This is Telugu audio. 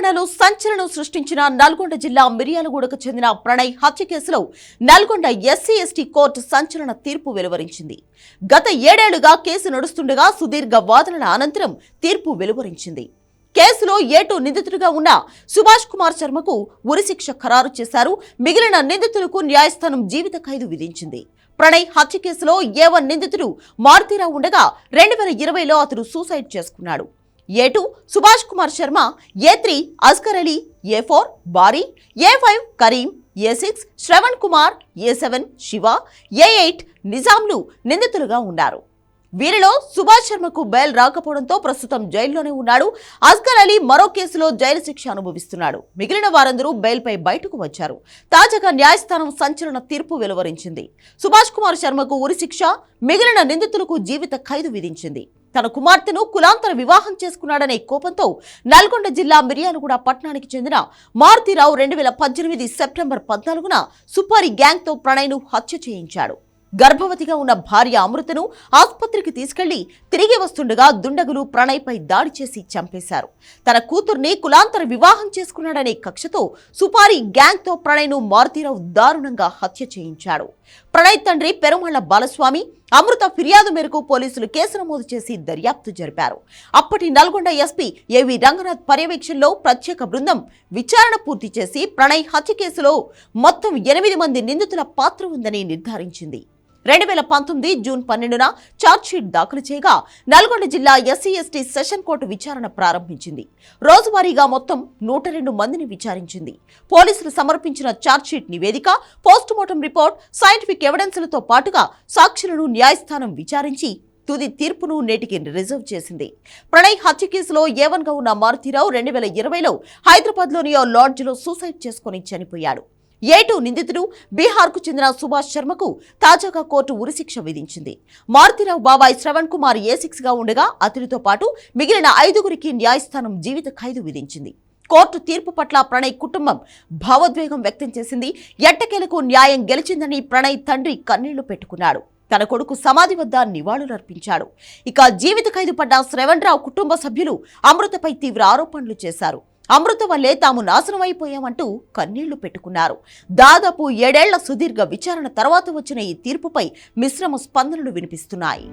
తెలంగాణలో సంచలనం సృష్టించిన నల్గొండ జిల్లా మిర్యాలగూడకు చెందిన ప్రణయ్ హత్య కేసులో నల్గొండ ఎస్సీ ఎస్టీ కోర్టు సంచలన తీర్పు వెలువరించింది. గత 7 ఏళ్లుగా కేసు నడుస్తుండగా సుదీర్ఘ వాదనల అనంతరం తీర్పు వెలువరించింది. కేసులో ఏటూ నిందితుడిగా ఉన్న సుభాష్ కుమార్ శర్మకు ఉరిశిక్ష ఖరారు చేశారు. మిగిలిన నిందితులకు న్యాయస్థానం జీవిత ఖైదు విధించింది. ప్రణయ్ హత్య కేసులో A1 నిందితుడు మారుతీరావు ఉండగా 2020లో అతడు సూసైడ్ చేసుకున్నాడు. A2 Subhash Kumar Sharma, A3 Asgar Ali, A4 బారీ, A5 Karim, A6 Shravan Kumar, A7 Shiva, A8 నిజాంలు నిందితులుగా ఉన్నారు. వీరిలో సుభాష్ శర్మకు బెయిల్ రాకపోవడంతో ప్రస్తుతం జైల్లోనే ఉన్నాడు. అస్గర్ అలీ మరో కేసులో జైలు శిక్ష అనుభవిస్తున్నాడు. మిగిలిన వారందరూ బెయిల్పై బయటకు వచ్చారు. తాజాగా న్యాయస్థానం సంచలన తీర్పు వెలువరించింది. సుభాష్ కుమార్ శర్మకు ఉరిశిక్ష, మిగిలిన నిందితులకు జీవిత ఖైదు విధించింది. తన కుమార్తెను కులాంతర వివాహం చేసుకున్నాడనే కోపంతో నల్గొండ జిల్లా మిర్యాలగూడ పట్టణానికి చెందిన మారుతీరావు 2018 సెప్టెంబర్ 14న సుపారి గ్యాంగ్తో ప్రణయ్ను హత్య చేయించాడు. గర్భవతిగా ఉన్న భార్య అమృతను ఆసుపత్రికి తీసుకెళ్లి తిరిగి వస్తుండగా దుండగులు ప్రణయ్పై దాడి చేసి చంపేశారు. తన కూతుర్ని కులాంతర వివాహం చేసుకున్నాడనే కక్షతో సుపారి గ్యాంగ్తో ప్రణయ్ను మారుతీరావు దారుణంగా హత్య చేయించాడు. ప్రణయ్ తండ్రి పెరుమాళ్ల బాలస్వామి, అమృత ఫిర్యాదు మేరకు పోలీసులు కేసు నమోదు చేసి దర్యాప్తు జరిపారు. అప్పటి నల్గొండ ఎస్పీ ఏవి రంగనాథ్ పర్యవేక్షణలో ప్రత్యేక బృందం విచారణ పూర్తి చేసి ప్రణయ్ హత్య కేసులో మొత్తం 8 మంది నిందితుల పాత్ర ఉందని నిర్ధారించింది. 2019 జూన్ 12న ఛార్జ్షీట్ దాఖలు చేయగా నల్గొండ జిల్లా ఎస్సీ ఎస్టీ సెషన్ కోర్టు విచారణ ప్రారంభించింది. రోజువారీగా మొత్తం 102 మందిని విచారించింది. పోలీసులు సమర్పించిన ఛార్జ్షీట్ నివేదిక, పోస్టుమార్టం రిపోర్ట్, సైంటిఫిక్ ఎవిడెన్స్లతో పాటుగా సాక్షులను న్యాయస్థానం విచారించి తుది తీర్పును నేటికి రిజర్వ్ చేసింది. ప్రణయ్ హత్య కేసులో A1గా ఉన్న మారుతీరావు 2020లో హైదరాబాద్లోని ఓ లాడ్జిలో సూసైడ్ చేసుకుని చనిపోయాడు. A2 నిందితుడు బీహార్కు చెందిన సుభాష్ శర్మకు తాజాగా కోర్టు ఉరిశిక్ష విధించింది. మారుతీరావు బాబాయ్ శ్రవణ్ కుమార్ A6గా ఉండగా అతడితో పాటు మిగిలిన 5గురికి న్యాయస్థానం జీవిత ఖైదు విధించింది. కోర్టు తీర్పు పట్ల ప్రణయ్ కుటుంబం భావోద్వేగం వ్యక్తం చేసింది. ఎట్టకేలకు న్యాయం గెలిచిందని ప్రణయ్ తండ్రి కన్నీళ్లు పెట్టుకున్నాడు. తన కొడుకు సమాధి వద్ద నివాళులర్పించాడు. ఇక జీవిత ఖైదు పడ్డ శ్రవణ్ రావు కుటుంబ సభ్యులు అమృతపై తీవ్ర ఆరోపణలు చేశారు. అమృత వల్లే తాము నాశనమైపోయామంటూ కన్నీళ్లు పెట్టుకున్నారు. దాదాపు 7 ఏళ్ల సుదీర్ఘ విచారణ తర్వాత వచ్చిన ఈ తీర్పుపై మిశ్రమ స్పందనలు వినిపిస్తున్నాయి.